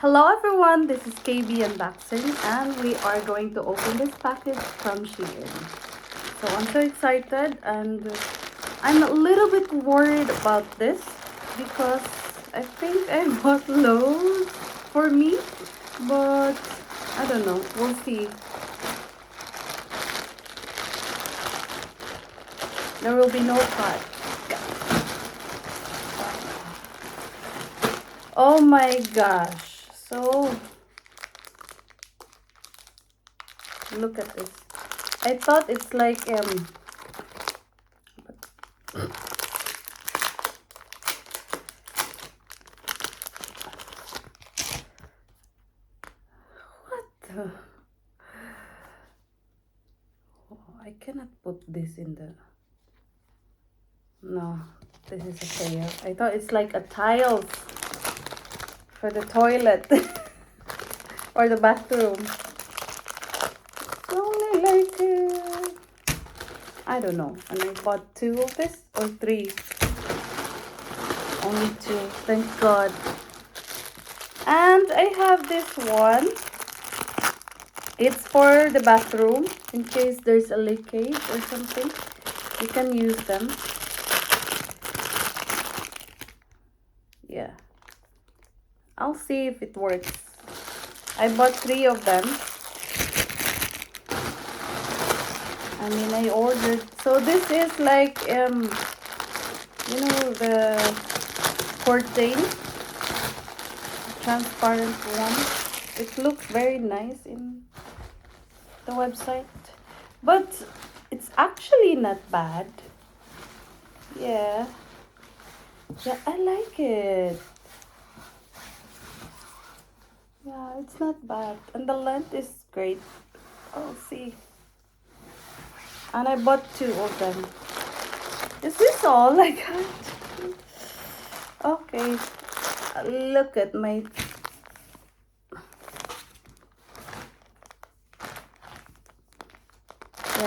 Hello everyone, this is KB Unboxing and we are going to open this package from Shein. So I'm so excited and I'm a little bit worried about this because I think I bought loads for me, but I don't know, we'll see. There will be no cut. Oh my gosh. So look at this. I thought it's like what the? Oh, I cannot put this in the. No, this is a fail. I thought it's like a tile for the toilet or the bathroom. It's only like I don't know. And I bought 2 of this or 3. Only 2. Thank God. And I have this one. It's for the bathroom in case there's a leakage or something. You can use them. Yeah. I'll see if it works. I bought 3 of them. I mean, I ordered. So this is like, you know, the curtain, transparent one. It looks very nice in the website, but it's actually not bad. Yeah, I like it. Yeah, it's not bad, and the length is great. I'll see. And I bought 2 of them. Is this all I got? Okay, look at my